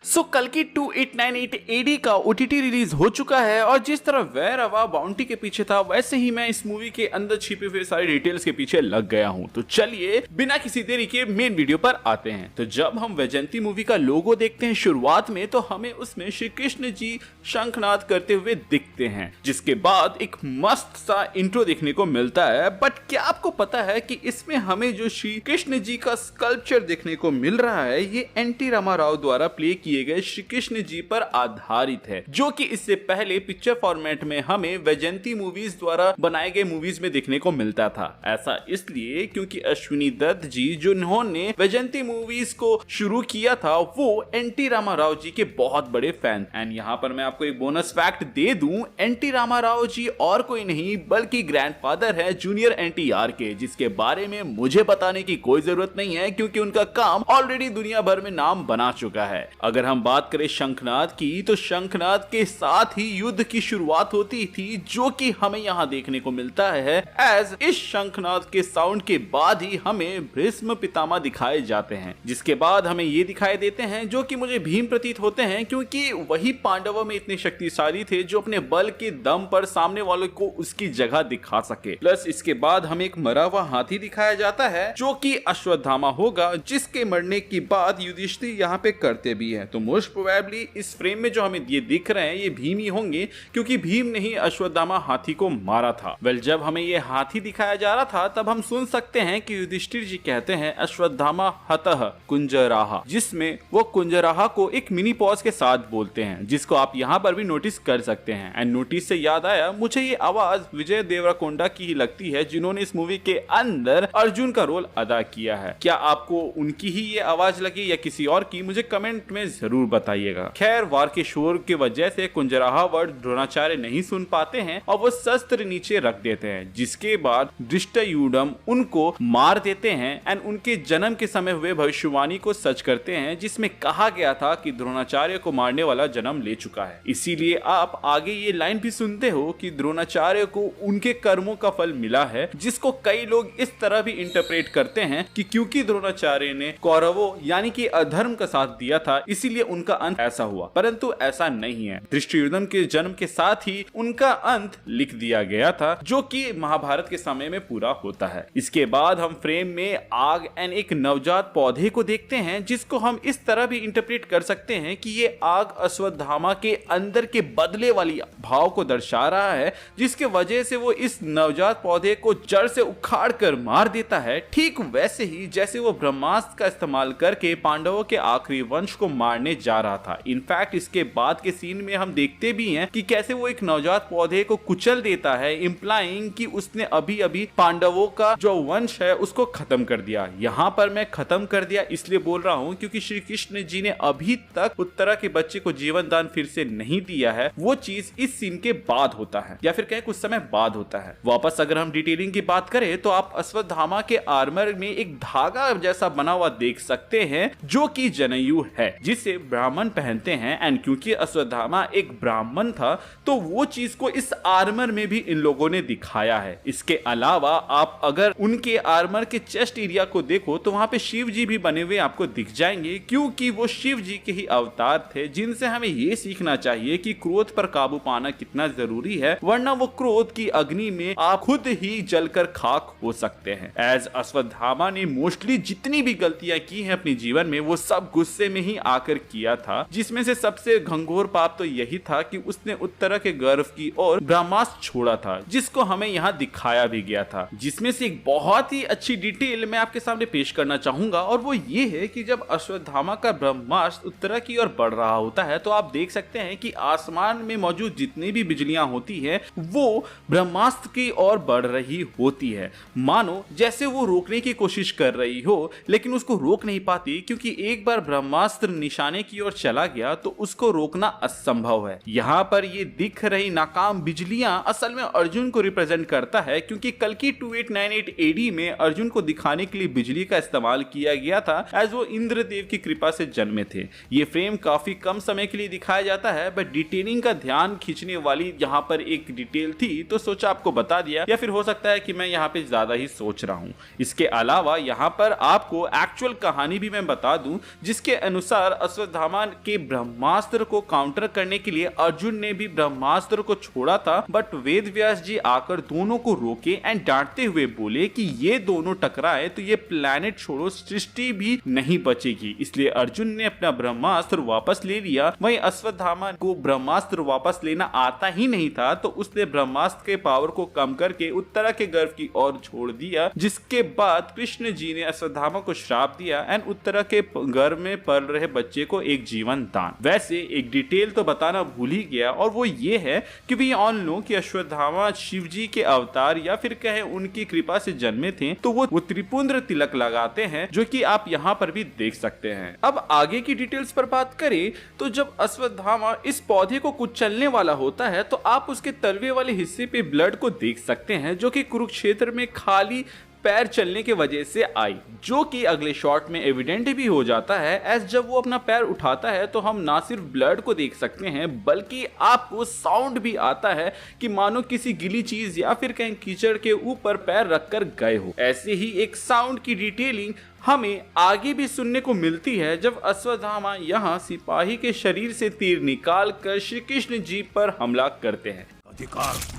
कल की 2898 एडी का ओटीटी रिलीज हो चुका है और जिस तरह वैरवा बाउंटी के पीछे था वैसे ही मैं इस मूवी के अंदर छिपे हुए सारी डिटेल्स के पीछे लग गया हूं। तो चलिए बिना किसी देरी के मेन वीडियो पर आते हैं। तो जब हम वैजयंती मूवी का लोगो देखते हैं शुरुआत में तो हमें उसमें श्री कृष्ण जी शंखनाद करते हुए दिखते हैं, जिसके बाद एक मस्त सा इंट्रो देखने को मिलता है। बट क्या आपको पता है कि इसमें हमें जो श्री कृष्ण जी का स्कल्पचर देखने को मिल रहा है ये एनटी रामाराव द्वारा प्ले किए गए श्री कृष्ण जी पर आधारित है, जो कि इससे पहले पिक्चर फॉर्मेट में हमें वैजयंती मूवीज द्वारा बनाए गए मूवीज में देखने को मिलता था। ऐसा इसलिए क्योंकि अश्विनी दत्त जी जिन्होंने वैजयंती मूवीज को शुरू किया था वो एनटी रामाराव जी के बहुत बड़े फैन। एंड यहाँ पर मैं आपको एक बोनस फैक्ट दे दूं, एनटी रामाराव जी और कोई नहीं बल्कि ग्रैंडफादर है जूनियर एनटीआर के, जिसके बारे में मुझे बताने की कोई जरूरत नहीं है क्योंकि उनका काम ऑलरेडी दुनिया भर में नाम बना चुका है। अगर हम बात करें शंखनाद की तो शंखनाद के साथ ही युद्ध की शुरुआत होती थी, जो कि हमें यहाँ देखने को मिलता है। एज इस शंखनाद के साउंड के बाद ही हमें भीष्म पितामह दिखाए जाते हैं, जिसके बाद हमें ये दिखाई देते हैं जो कि मुझे भीम प्रतीत होते हैं क्योंकि वही पांडवों में इतने शक्तिशाली थे जो अपने बल के दम पर सामने वालों को उसकी जगह दिखा सके। प्लस इसके बाद हमें एक मरा हुआ हाथी दिखाया जाता है जो कि अश्वत्थामा होगा, जिसके मरने के बाद युधिष्ठिर यहाँ पे करते भी है। तो मोस्ट प्रोबेबली इस फ्रेम में जो हमें ये दिख रहे हैं ये भीम ही होंगे क्योंकि भीम ने ही अश्वत्थामा हाथी को मारा था। जब हमें ये हाथी दिखाया जा रहा था तब हम सुन सकते हैं कि युधिष्ठिर जी कहते हैं अश्वत्थामा हतः कुंजराहा, जिसमें वो कुंजराहा को एक मिनी पॉज के साथ बोलते हैं, जिसको आप यहाँ पर भी नोटिस कर सकते हैं। एंड नोटिस से याद आया, मुझे ये आवाज विजय देवरकोंडा की ही लगती है जिन्होंने इस मूवी के अंदर अर्जुन का रोल अदा किया है। क्या आपको उनकी ही ये आवाज लगी या किसी और की, मुझे कमेंट में जरूर बताइएगा। खैर वार के शोर की वजह से कुंजराहा वर्ड द्रोणाचार्य नहीं सुन पाते हैं और वो शस्त्र नीचे रख देते हैं, जिसके बाद धृष्टद्युम्न उनको मार देते हैं एंड उनके जन्म के समय हुए भविष्यवाणी को सच करते हैं, जिसमें कहा गया था कि द्रोणाचार्य को मारने वाला जन्म ले चुका है। इसीलिए आप आगे ये लाइन भी सुनते हो कि द्रोणाचार्य को उनके कर्मों का फल मिला है, जिसको कई लोग इस तरह भी इंटरप्रेट करते हैं कि क्योंकि द्रोणाचार्य ने कौरवों यानी कि अधर्म का साथ दिया था इसीलिए उनका अंत ऐसा हुआ, परंतु ऐसा नहीं है। धृष्टद्युम्न के जन्म के साथ ही उनका अंत लिख दिया गया था, जो कि महाभारत के समय में पूरा होता है। इसके बाद हम फ्रेम में आग एंड एक नवजात पौधे को देखते हैं, जिसको हम इस तरह भी इंटरप्रेट कर सकते हैं कि ये आग अश्वत्थामा के अंदर के बदले वाली भाव को दर्शा रहा है, जिसके वजह से वो इस नवजात पौधे को जड़ से उखाड़ कर मार देता है, ठीक वैसे ही जैसे वो ब्रह्मास्त्र का इस्तेमाल करके पांडवों के आखिरी वंश को मारने जा रहा था। इनफैक्ट इसके बाद के सीन में हम देखते भी हैं कि कैसे वो एक नवजात पौधे को कुचल देता है, इंप्लाइंग कि उसने अभी अभी पांडवों का जो वंश है उसको खत्म कर दिया। यहाँ पर मैं खत्म कर दिया इसलिए बोल रहा हूँ क्योंकि श्री कृष्ण जी ने अभी तक उत्तरा के बच्चे को जीवन दान फिर से नहीं दिया है। वो चीज इस सीन के बाद होता है या फिर कहें कुछ समय बाद होता है। वापस अगर हम डिटेलिंग की बात करें तो आप अश्वत्थामा के आर्मर में एक धागा जैसा बना हुआ देख सकते हैं जो कि जनेऊ है, जिसे ब्राह्मण पहनते हैं। एंड क्योंकि अश्वत्थामा एक ब्राह्मण था तो वो चीज को इस आर्मर में भी इन लोगों ने दिखाया है। इसके अलावा आप अगर उनके आर्मर के चेस्ट एरिया को देखो तो वहां पे शिव जी भी बने हुए आपको दिख जाएंगे, क्योंकि वो शिव जी के ही अवतार थे, जिनसे हमें ये सीखना चाहिए कि क्रोध पर काबू पाना कितना जरूरी है, वरना वो क्रोध की अग्नि में आप खुद ही जलकर खाक हो सकते हैं। एज अश्वत्थामा ने मोस्टली जितनी भी गलतियां की हैं अपने जीवन में वो सब गुस्से में ही आकर किया था, जिसमें से सबसे घंघोर पाप तो यही था कि उसने उत्तरा के गर्भ की ओर ब्रह्मास्त्र छोड़ा था, जिसको हमें यहाँ दिखाया भी गया था। जिसमें से एक बहुत ही अच्छी डिटेल मैं आपके सामने पेश करना चाहूंगा और वो ये है कि जब अश्वत्थामा का ब्रह्मास्त्र उत्तरा की ओर बढ़ रहा होता है तो आप देख सकते हैं कि आसमान में मौजूद जितनी भी बिजलियां होती है वो ब्रह्मास्त्र की ओर बढ़ रही होती है, मानो जैसे वो रोकने की कोशिश कर रही हो लेकिन उसको रोक नहीं पाती, क्योंकि एक बार ब्रह्मास्त्र निशाने की ओर चला गया तो उसको रोकना असंभव है। यहाँ पर ये दिख रही नाकाम बिजलियां असल में अर्जुन को रिप्रेजेंट करता है, क्योंकि कल की 2898 एडी में अर्जुन को दिखाने के लिए बिजली का इस्तेमाल किया गया था, एज वो इंद्रदेव की कृपा से जन्मे थे। ये फ्रेम काफी कम समय के लिए दिखाया जाता है, बट डिटेलिंग का ध्यान खींचने वाली यहाँ पर एक डिटेल थी तो सोचा आपको बता दिया, या फिर हो सकता है कि मैं यहाँ पे ज्यादा ही सोच रहा हूँ। इसके अलावा यहाँ पर आपको एक्चुअल कहानी भी मैं बता दूं, जिसके अनुसार अश्वत्थामा के ब्रह्मास्त्र को काउंटर करने के लिए अर्जुन ने भी ब्रह्मास्त्र को छोड़ा था, बट वेद व्यास जी आकर दोनों को रोके एंड डांटते हुए बोले कि ये दोनों टकराए तो ये प्लेनेट छोड़ो सृष्टि भी नहीं बचेगी। इसलिए अर्जुन ने अपना ब्रह्मास्त्र वापस ले लिया। वहीं अश्वत्थामा को ब्रह्मास्त्र वापस लेना आता ही नहीं था, तो उसने ब्रह्मास्त्र के पावर को कम करके उत्तरा के गर्भ की ओर छोड़ दिया, जिसके बाद कृष्ण जी ने अश्वत्थामा को श्राप दिया एंड उत्तरा के गर्भ में पल रहे बच्चे को एक जीवन दान। वैसे एक डिटेल तो बताना भूल ही गया, और वो ये है कि वी ऑल नो कि अश्वत्थामा शिव जी के अवतार या फिर कहे उनकी कृपा से जन्मे थे, तो वो त्रिपुंद्र तिलक लगाते हैं, जो कि आप यहाँ पर भी देख सकते हैं। अब आगे की डिटेल्स पर बात करें तो जब अश्वत्थामा इस पौधे को कुचलने वाला होता है तो आप उसके तलवे वाले हिस्से पे ब्लड को देख सकते हैं, जो कि कुरुक्षेत्र में खाली पैर चलने के वजह से आई, जो कि अगले शॉट में एविडेंट भी हो जाता है। एज जब वो अपना पैर उठाता है तो हम ना सिर्फ ब्लड को देख सकते हैं, बल्कि आपको साउंड भी आता है कि मानो किसी गीली चीज या फिर कहीं कीचड़ के ऊपर पैर रखकर गए हो। ऐसे ही एक साउंड की डिटेलिंग हमें आगे भी सुनने को मिलती है जब अश्वत्थामा यहाँ सिपाही के शरीर से तीर निकाल कर श्री कृष्ण जी पर हमला करते हैं। अधिकार।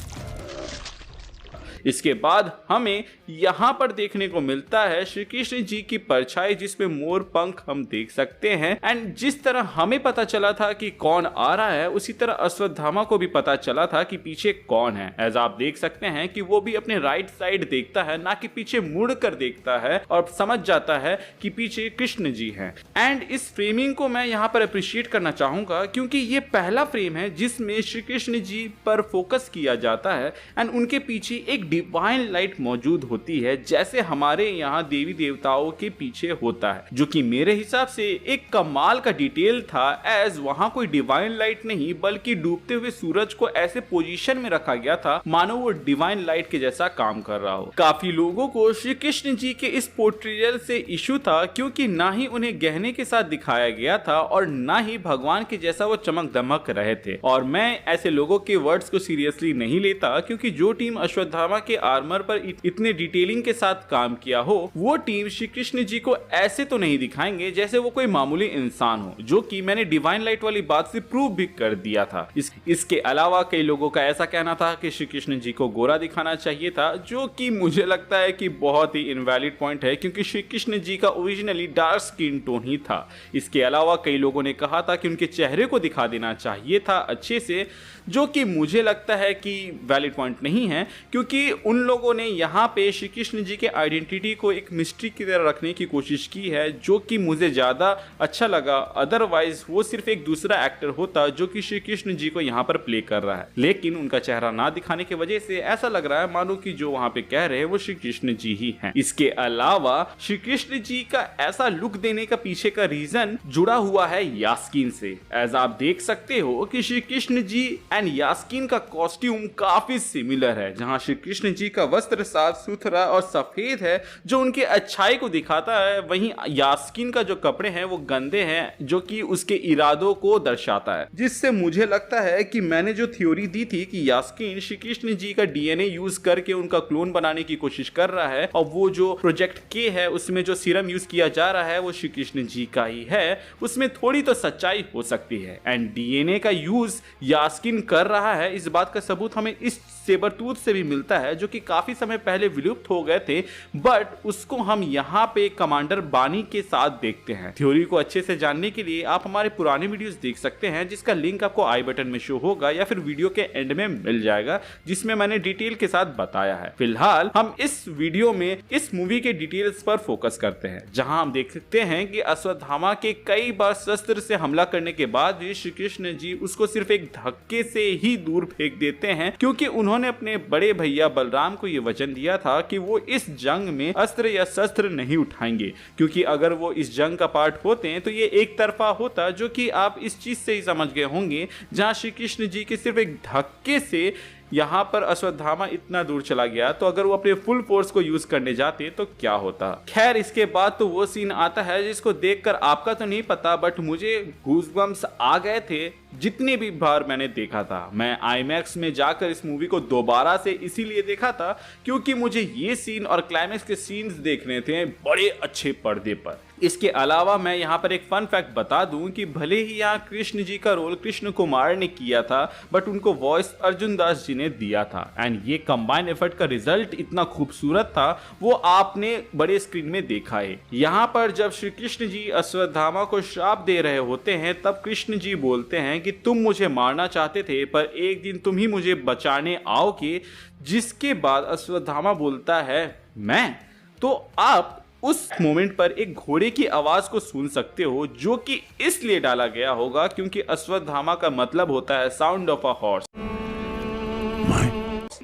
इसके बाद हमें यहाँ पर देखने को मिलता है श्री कृष्ण जी की परछाई, जिसमें मोर पंख हम देख सकते हैं। एंड जिस तरह हमें पता चला था कि कौन आ रहा है, उसी तरह अश्वत्थामा को भी पता चला था कि पीछे कौन है। एज आप देख सकते हैं कि वो भी अपने राइट साइड देखता है, ना कि पीछे मुड़ कर देखता है, और समझ जाता है कि पीछे कृष्ण जी हैं। एंड इस फ्रेमिंग को मैं यहाँ पर अप्रिशिएट करना चाहूंगा, क्योंकि ये पहला फ्रेम है जिसमें श्री कृष्ण जी पर फोकस किया जाता है एंड उनके पीछे एक डिवाइन लाइट मौजूद होती है, जैसे हमारे यहाँ देवी देवताओं के पीछे होता है, जो कि मेरे हिसाब से एक कमाल का डिटेल था। एज वहाँ कोई डिवाइन लाइट नहीं बल्कि डूबते हुए सूरज को ऐसे पोजीशन में रखा गया था मानो वो डिवाइन लाइट के जैसा काम कर रहा हो। काफी लोगों को श्री कृष्ण जी के इस पोर्ट्रेयल से इशू था, क्योंकि ना ही उन्हें गहने के साथ दिखाया गया था और ना ही भगवान के जैसा वो चमक दमक रहे थे। और मैं ऐसे लोगों के वर्ड्स को सीरियसली नहीं लेता, क्योंकि जो टीम अश्वत्थामा के आर्मर पर इतने डिटेलिंग के साथ काम किया हो, वो टीम श्री कृष्ण जी को ऐसे तो नहीं दिखाएंगे जैसे वो कोई मामूली इंसान हो, जो कि मैंने डिवाइन लाइट वाली बात से प्रूव भी कर दिया था। इसके अलावा कई लोगों का ऐसा कहना था कि श्री कृष्ण जी को गोरा दिखाना चाहिए था, जो कि मुझे लगता है कि बहुत ही इनवैलिड पॉइंट है, क्योंकि श्री कृष्ण जी का ओरिजिनली डार्क स्किन टोन ही था। इसके अलावा कई लोगों ने कहा था कि उनके चेहरे को दिखा देना चाहिए था अच्छे से, जो कि मुझे लगता है कि वैलिड पॉइंट नहीं है, क्योंकि उन लोगों ने यहाँ पे श्री कृष्ण जी के आइडेंटिटी को एक मिस्ट्री की तरह रखने की कोशिश की है, जो कि मुझे ज़्यादा अच्छा लगा। अदरवाइज वो सिर्फ एक दूसरा एक्टर होता जो कि श्री कृष्ण जी को यहाँ पर प्ले कर रहा है, लेकिन उनका चेहरा ना दिखाने की वजह से ऐसा लग रहा है मानो कि जो वहाँ पे कह रहे हैं वो श्री कृष्ण जी ही हैं। इसके अलावा श्री कृष्ण जी का ऐसा लुक देने का पीछे का रीजन जुड़ा हुआ है यास्कीन से। एज आप देख सकते हो कि श्री कृष्ण जी एंड यास्कीन का कॉस्ट्यूम काफी सिमिलर है, जहाँ श्री कृष्ण जी का वस्त्र साफ सुथरा और सफेद है जो उनके अच्छाई को दिखाता है, वहीं यास्कीन का जो कपड़े हैं वो गंदे हैं जो कि उसके इरादों को दर्शाता है। जिससे मुझे लगता है कि मैंने जो थ्योरी दी थी कि यास्कीन श्री कृष्ण जी का डीएनए यूज करके उनका क्लोन बनाने की कोशिश कर रहा है, और वो जो प्रोजेक्ट के है उसमें जो सीरम यूज किया जा रहा है वो श्री कृष्ण जी का ही है, उसमें थोड़ी तो सच्चाई हो सकती है। एंड डीएनए का यूज यास्कीन कर रहा है, इस बात का सबूत हमें इस सेबरटूथ से भी मिलता है, जो कि काफी समय पहले विलुप्त हो गए थे, बट उसको हम यहाँ पे कमांडर बानी के साथ देखते हैं। थ्योरी को अच्छे से जानने के लिए आप हमारे पुराने वीडियोस देख सकते हैं, जिसका लिंक आपको आई बटन में शो होगा या फिर वीडियो के एंड में मिल जाएगा, जिसमें मैंने डिटेल के साथ बताया है। फिलहाल हम इस वीडियो में इस मूवी के डिटेल्स पर फोकस करते हैं, जहां हम देख सकते हैं कि अश्वत्थामा के कई बार शस्त्र से हमला करने के बाद भी श्री कृष्ण जी उसको सिर्फ एक धक्के से ही दूर फेंक देते हैं, क्योंकि उन्होंने अपने बड़े भैया बलराम को यह वचन दिया था कि वो इस जंग में अस्त्र या शस्त्र नहीं उठाएंगे, क्योंकि अगर वो इस जंग का पार्ट होते हैं तो ये एक तरफा होता, जो कि आप इस चीज से ही समझ गए होंगे, जहां श्री कृष्ण जी के सिर्फ एक धक्के से यहाँ पर अश्वत्थामा इतना दूर चला गया, तो अगर वो अपने फुल फोर्स को यूज करने जाते तो क्या होता। खैर इसके बाद तो वो सीन आता है जिसको देखकर आपका तो नहीं पता, बट मुझे गूज़बम्स आ गए थे जितनी भी बार मैंने देखा था। मैं आईमैक्स में जाकर इस मूवी को दोबारा से इसीलिए देखा था क्योंकि मुझे ये सीन और क्लाइमैक्स के सीन्स देखने थे बड़े अच्छे पर्दे पर। इसके अलावा मैं यहाँ पर एक फन फैक्ट बता दूं कि भले ही यहाँ कृष्ण जी का रोल कृष्ण कुमार ने किया था, बट उनको वॉइस अर्जुन दास जी ने दिया था। एंड ये कंबाइंड एफर्ट का रिजल्ट इतना खूबसूरत था, वो आपने बड़े स्क्रीन में देखा है। यहाँ पर जब श्री कृष्ण जी अश्वत्थामा को श्राप दे रहे होते हैं, तब कृष्ण जी बोलते हैं कि तुम मुझे मारना चाहते थे, पर एक दिन तुम ही मुझे बचाने आओगे। जिसके बाद अश्वत्थामा बोलता है मैं। तो आप उस मोमेंट पर एक घोड़े की आवाज को सुन सकते हो, जो कि इसलिए डाला गया होगा क्योंकि अश्वत्थामा का मतलब होता है sound of a horse.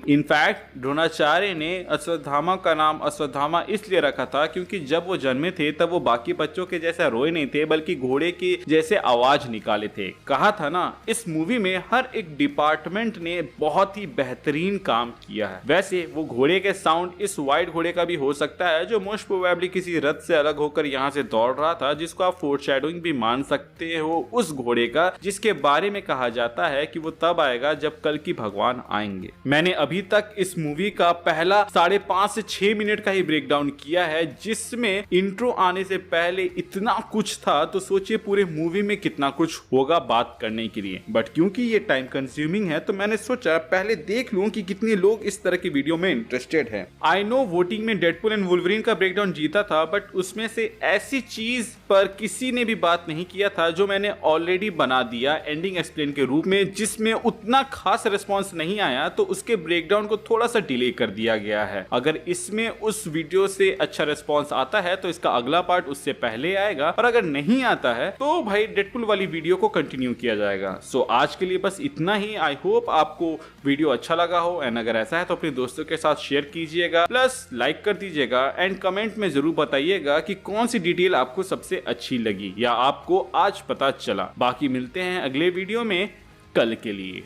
In fact Dronacharya ने अश्वत्थामा का नाम अश्वत्थामा इसलिए रखा था क्योंकि जब वो जन्मे थे तब वो बाकी बच्चों के जैसा रोए नहीं थे, बल्कि घोड़े की जैसे आवाज निकाले थे। कहा था ना, इस मूवी में हर एक डिपार्टमेंट ने बहुत ही बेहतरीन काम किया है। वैसे वो घोड़े के साउंड इस व्हाइट घोड़े का भी हो सकता है, जो मोस्ट प्रोबेबली किसी रथ से अलग होकर यहाँ से दौड़ रहा था, जिसको आप फोरशैडोइंग भी मान सकते हो उस घोड़े का, जिसके बारे में कहा जाता है कि वो तब आएगा जब कल की भगवान आएंगे। मैंने अभी तक इस मूवी का पहला 5.5 से 6 मिनट का ही ब्रेकडाउन किया है, जिसमें इंट्रो आने से पहले इतना कुछ था, तो सोचिए पूरे मूवी में कितना कुछ होगा बात करने के लिए। बट क्योंकि ये टाइम कंज्यूमिंग है, तो मैंने सोचा पहले देख लूं कि कितने लोग इस तरह की वीडियो में इंटरेस्टेड हैं। आई नो वोटिंग में डेडपुल एंड वुल्वरीन का ब्रेकडाउन जीता था, बट उसमें से ऐसी चीज पर किसी ने भी बात नहीं किया था जो मैंने ऑलरेडी बना दिया एंडिंग एक्सप्लेन के रूप में, जिसमें उतना खास रिस्पॉन्स नहीं आया, तो उसके ब्रेकडाउन को थोड़ा सा डिले कर दिया गया है। अगर इसमें उस वीडियो से अच्छा रिस्पॉन्स आता है तो इसका अगला पार्ट उससे पहले आएगा, और अगर नहीं आता है तो भाई डेडपुल वाली वीडियो को कंटिन्यू किया जाएगा। सो आज के लिए बस इतना ही। आई होप आपको वीडियो अच्छा लगा हो, एंड अगर ऐसा है तो अपने दोस्तों के साथ शेयर कीजिएगा, प्लस लाइक कर दीजिएगा, एंड कमेंट में जरूर बताइएगा कि कौन सी डिटेल आपको सबसे अच्छी लगी या आपको आज पता चला। बाकी मिलते हैं अगले वीडियो में कल के लिए।